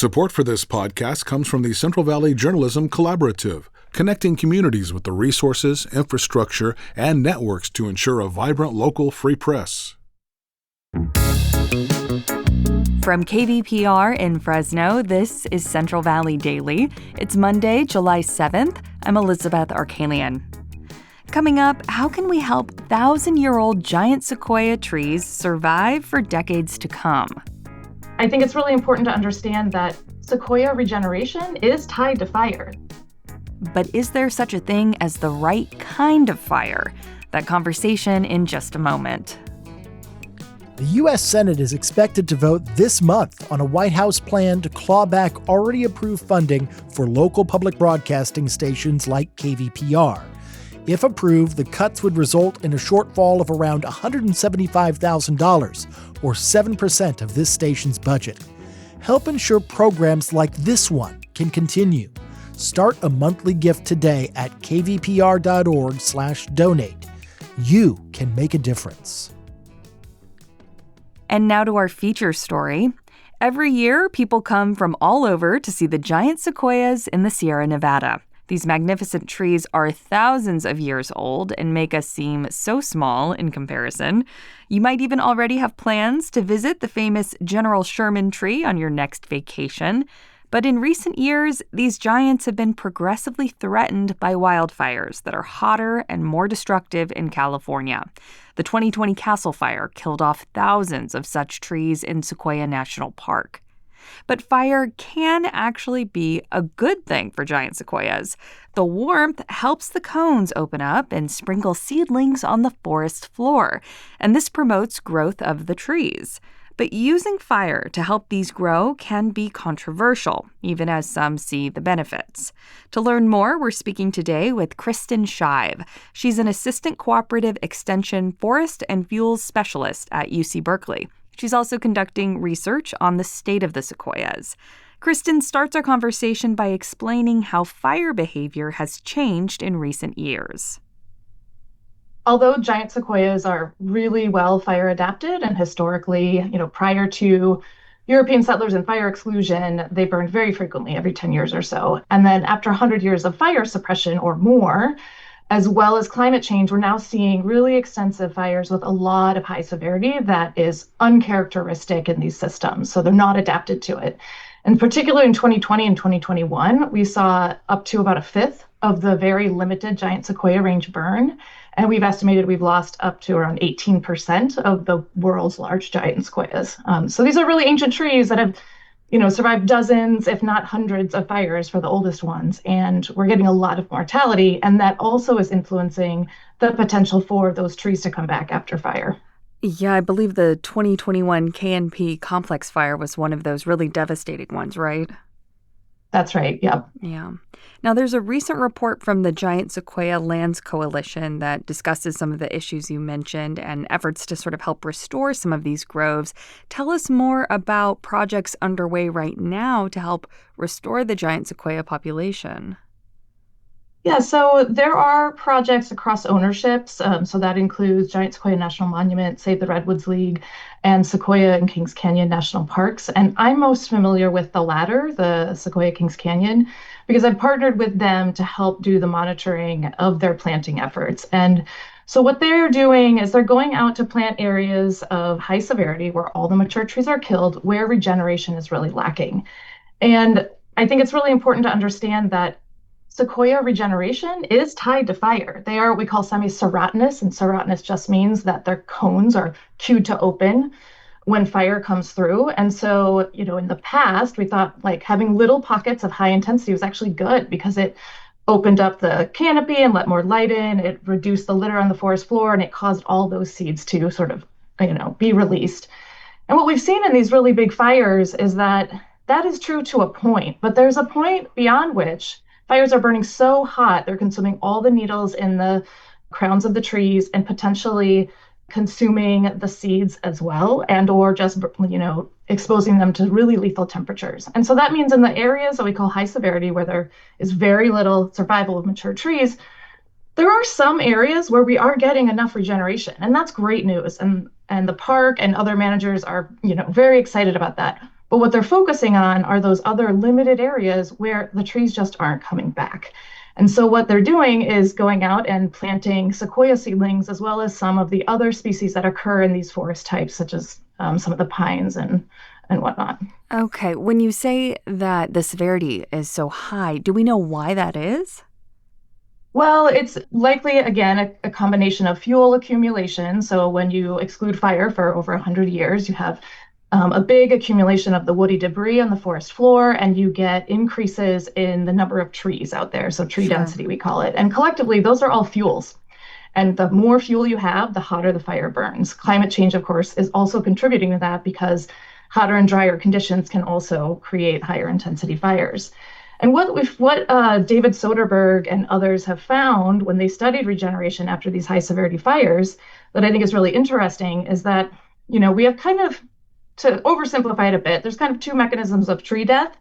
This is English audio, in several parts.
Support for this podcast comes from the Central Valley Journalism Collaborative, connecting communities with the resources, infrastructure, and networks to ensure a vibrant local free press. From KVPR in Fresno, this is Central Valley Daily. It's Monday, July 7th. I'm Elizabeth Arkalian. Coming up, how can we help 1,000-year-old giant sequoia trees survive for decades to come? I think it's really important to understand that sequoia regeneration is tied to fire. But is there such a thing as the right kind of fire? That conversation in just a moment. The U.S. Senate is expected to vote this month on a White House plan to claw back already approved funding for local public broadcasting stations like KVPR. If approved, the cuts would result in a shortfall of around $175,000, or 7% of this station's budget. Help ensure programs like this one can continue. Start a monthly gift today at kvpr.org/donate. You can make a difference. And now to our feature story. Every year, people come from all over to see the giant sequoias in the Sierra Nevada. These magnificent trees are thousands of years old and make us seem so small in comparison. You might even already have plans to visit the famous General Sherman tree on your next vacation. But in recent years, these giants have been progressively threatened by wildfires that are hotter and more destructive in California. The 2020 Castle Fire killed off thousands of such trees in Sequoia National Park. But fire can actually be a good thing for giant sequoias. The warmth helps the cones open up and sprinkle seedlings on the forest floor, and this promotes growth of the trees. But using fire to help these grow can be controversial, even as some see the benefits. To learn more, we're speaking today with Kristen Shive. She's an assistant cooperative extension forest and fuels specialist at UC Berkeley. She's also conducting research on the state of the sequoias. Kristen starts our conversation by explaining how fire behavior has changed in recent years. Although giant sequoias are really well fire adapted and historically, prior to European settlers and fire exclusion, they burned very frequently every 10 years or so. And then after 100 years of fire suppression or more, as well as climate change, we're now seeing really extensive fires with a lot of high severity that is uncharacteristic in these systems. So they're not adapted to it. In particular, in 2020 and 2021, we saw up to about a fifth of the very limited giant sequoia range burn. And we've estimated we've lost up to around 18% of the world's large giant sequoias. So these are really ancient trees that have survived dozens, if not hundreds of fires for the oldest ones. And we're getting a lot of mortality. And that also is influencing the potential for those trees to come back after fire. Yeah, I believe the 2021 KNP complex fire was one of those really devastating ones, right? That's right. Yep. Yeah. Now, there's a recent report from the Giant Sequoia Lands Coalition that discusses some of the issues you mentioned and efforts to sort of help restore some of these groves. Tell us more about projects underway right now to help restore the giant sequoia population. Yeah, so there are projects across ownerships. So that includes Giant Sequoia National Monument, Save the Redwoods League, and Sequoia and Kings Canyon National Parks. And I'm most familiar with the latter, the Sequoia Kings Canyon, because I've partnered with them to help do the monitoring of their planting efforts. And so what they're doing is they're going out to plant areas of high severity where all the mature trees are killed, where regeneration is really lacking. And I think it's really important to understand that sequoia regeneration is tied to fire. They are what we call semi-serotinous, and serotinous just means that their cones are cued to open when fire comes through. And so, in the past, we thought like having little pockets of high intensity was actually good because it opened up the canopy and let more light in. It reduced the litter on the forest floor, and it caused all those seeds to sort of, be released. And what we've seen in these really big fires is that is true to a point, but there's a point beyond which fires are burning so hot, they're consuming all the needles in the crowns of the trees and potentially consuming the seeds as well, and or just, exposing them to really lethal temperatures. And so that means in the areas that we call high severity, where there is very little survival of mature trees, there are some areas where we are getting enough regeneration, and that's great news. And the park and other managers are, very excited about that. But what they're focusing on are those other limited areas where the trees just aren't coming back. And so what they're doing is going out and planting sequoia seedlings, as well as some of the other species that occur in these forest types, such as some of the pines and whatnot. Okay, when you say that the severity is so high, do we know why that is? Well, it's likely, again, a combination of fuel accumulation. So when you exclude fire for over 100 years, you have a big accumulation of the woody debris on the forest floor, and you get increases in the number of trees out there. So tree Sure. density, we call it. And collectively, those are all fuels. And the more fuel you have, the hotter the fire burns. Climate change, of course, is also contributing to that because hotter and drier conditions can also create higher intensity fires. And what David Soderberg and others have found when they studied regeneration after these high severity fires that I think is really interesting is that, we have kind of, to oversimplify it a bit, there's kind of two mechanisms of tree death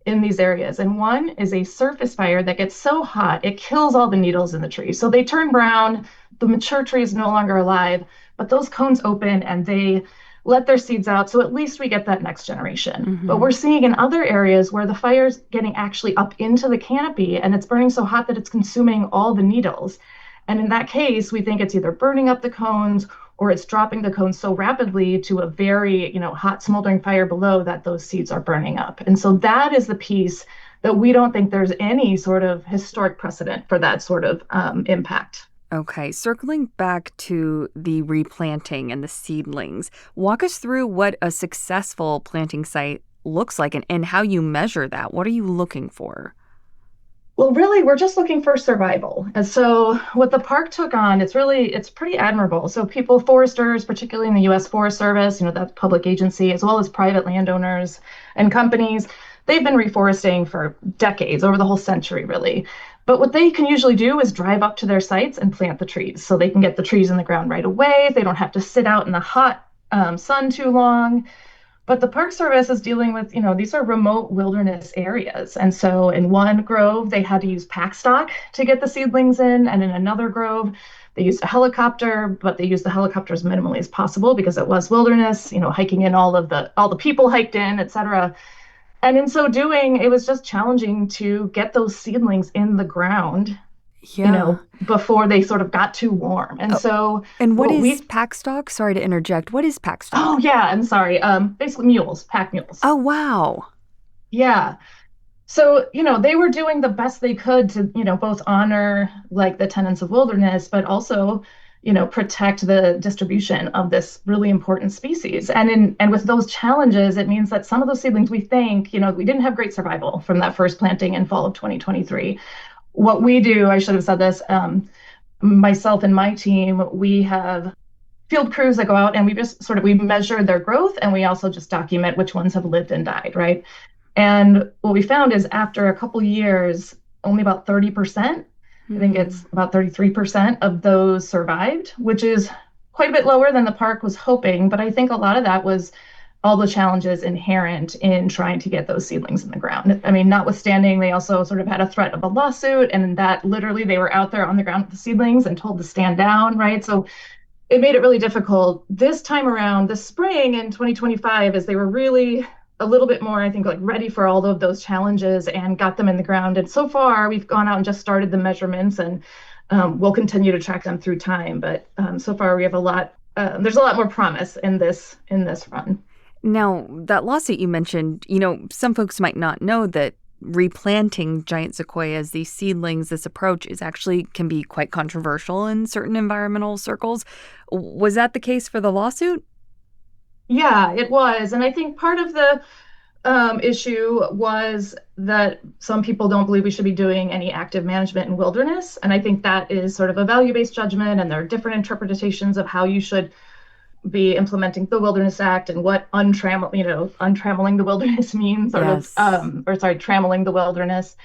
in these areas. And one is a surface fire that gets so hot, it kills all the needles in the tree. So they turn brown, the mature tree is no longer alive, but those cones open and they let their seeds out. So at least we get that next generation. Mm-hmm. But we're seeing in other areas where the fire's getting actually up into the canopy and it's burning so hot that it's consuming all the needles. And in that case, we think it's either burning up the cones or it's dropping the cones so rapidly to a very, hot smoldering fire below that those seeds are burning up. And so that is the piece that we don't think there's any sort of historic precedent for that sort of impact. Okay, circling back to the replanting and the seedlings, walk us through what a successful planting site looks like and how you measure that. What are you looking for? Well, really, we're just looking for survival. And so what the park took on, it's pretty admirable. So foresters, particularly in the U.S. Forest Service, that public agency, as well as private landowners and companies, they've been reforesting for decades, over the whole century, really. But what they can usually do is drive up to their sites and plant the trees. So they can get the trees in the ground right away. They don't have to sit out in the hot sun too long. But the Park Service is dealing with, these are remote wilderness areas. And so in one grove, they had to use pack stock to get the seedlings in. And in another grove, they used a helicopter, but they used the helicopter as minimally as possible because it was wilderness, hiking in all the people hiked in, et cetera. And in so doing, it was just challenging to get those seedlings in the ground, before they sort of got too warm. And And what is pack stock? Sorry to interject. What is pack stock? Oh, yeah, I'm sorry. Basically pack mules. Oh, wow. Yeah. So, they were doing the best they could to, both honor like the tenets of wilderness, but also, protect the distribution of this really important species. And with those challenges, it means that some of those seedlings, we think, we didn't have great survival from that first planting in fall of 2023. What we do, I should have said this, myself and my team, we have field crews that go out and we measure their growth, and we also just document which ones have lived and died, right? And what we found is after a couple years, only about 30%, I think it's about 33% of those survived, which is quite a bit lower than the park was hoping. But I think a lot of that was all the challenges inherent in trying to get those seedlings in the ground. I mean, notwithstanding, they also sort of had a threat of a lawsuit, and that literally they were out there on the ground with the seedlings and told to stand down, right? So it made it really difficult. This time around, this spring in 2025, as they were really a little bit more, I think, like ready for all of those challenges and got them in the ground. And so far, we've gone out and just started the measurements, and we'll continue to track them through time. But so far, we have there's a lot more promise in this run. Now, that lawsuit you mentioned, some folks might not know that replanting giant sequoias, these seedlings, this approach can be quite controversial in certain environmental circles. Was that the case for the lawsuit? Yeah, it was. And I think part of the issue was that some people don't believe we should be doing any active management in wilderness. And I think that is sort of a value-based judgment, and there are different interpretations of how you should be implementing the Wilderness Act and what untrammeling the wilderness means, trammeling the wilderness.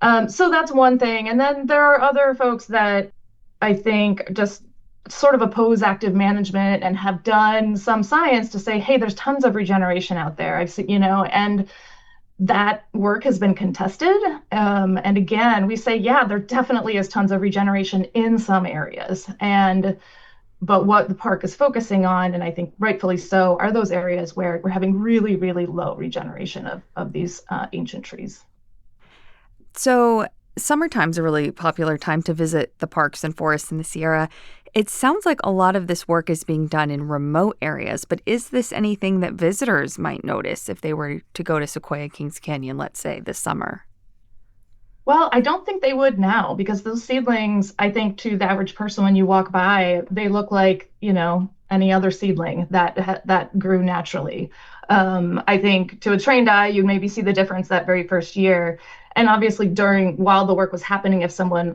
So that's one thing. And then there are other folks that I think just sort of oppose active management and have done some science to say, hey, there's tons of regeneration out there. I've seen, and that work has been contested. And again, we say, yeah, there definitely is tons of regeneration in some areas. But what the park is focusing on, and I think rightfully so, are those areas where we're having really, really low regeneration of these ancient trees. So summertime's a really popular time to visit the parks and forests in the Sierra. It sounds like a lot of this work is being done in remote areas, but is this anything that visitors might notice if they were to go to Sequoia Kings Canyon, let's say, this summer? Well, I don't think they would now, because those seedlings, I think to the average person when you walk by, they look like, any other seedling that grew naturally. I think to a trained eye, you maybe see the difference that very first year. And obviously while the work was happening, if someone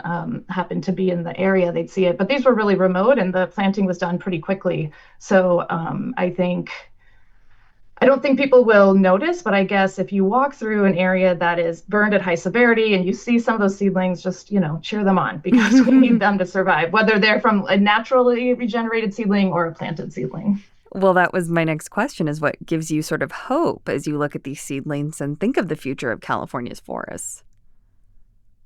happened to be in the area, they'd see it. But these were really remote and the planting was done pretty quickly. So I don't think people will notice, but I guess if you walk through an area that is burned at high severity and you see some of those seedlings, just, cheer them on, because we need them to survive, whether they're from a naturally regenerated seedling or a planted seedling. Well, that was my next question, is what gives you sort of hope as you look at these seedlings and think of the future of California's forests?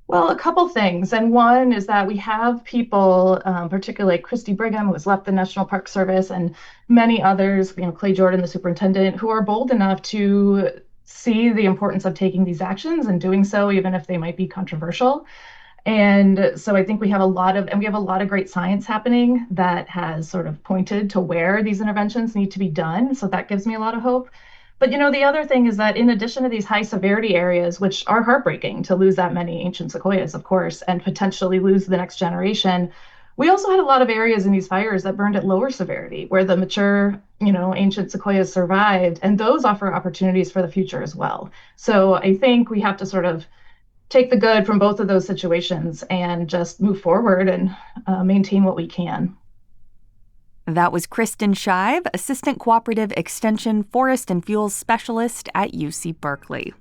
Well, a couple things. And one is that we have people, particularly Christy Brigham, who has left the National Park Service, and many others, Clay Jordan, the superintendent, who are bold enough to see the importance of taking these actions and doing so, even if they might be controversial. And so I think we have a lot of great science happening that has sort of pointed to where these interventions need to be done. So that gives me a lot of hope. But, the other thing is that in addition to these high severity areas, which are heartbreaking to lose that many ancient sequoias, of course, and potentially lose the next generation, we also had a lot of areas in these fires that burned at lower severity, where the mature, ancient sequoias survived. And those offer opportunities for the future as well. So I think we have to sort of take the good from both of those situations and just move forward and maintain what we can. That was Kristen Shive, Assistant Cooperative Extension Forest and Fuels Specialist at UC Berkeley.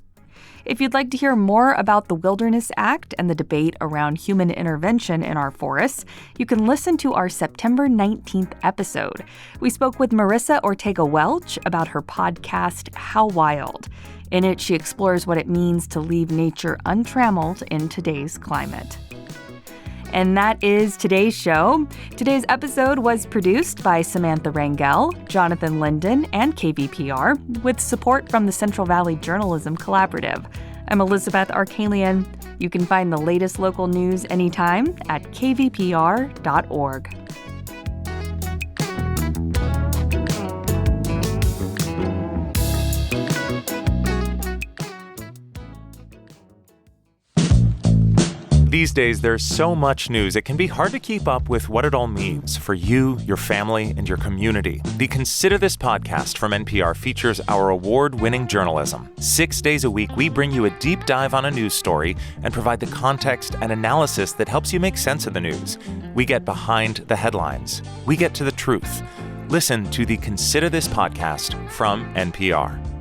If you'd like to hear more about the Wilderness Act and the debate around human intervention in our forests, you can listen to our September 19th episode. We spoke with Marissa Ortega-Welch about her podcast, How Wild. In it, she explores what it means to leave nature untrammeled in today's climate. And that is today's show. Today's episode was produced by Samantha Rangel, Jonathan Linden, and KVPR, with support from the Central Valley Journalism Collaborative. I'm Elizabeth Arkalian. You can find the latest local news anytime at kvpr.org. These days, there's so much news, it can be hard to keep up with what it all means for you, your family, and your community. The Consider This podcast from NPR features our award-winning journalism. 6 days a week, we bring you a deep dive on a news story and provide the context and analysis that helps you make sense of the news. We get behind the headlines. We get to the truth. Listen to the Consider This podcast from NPR.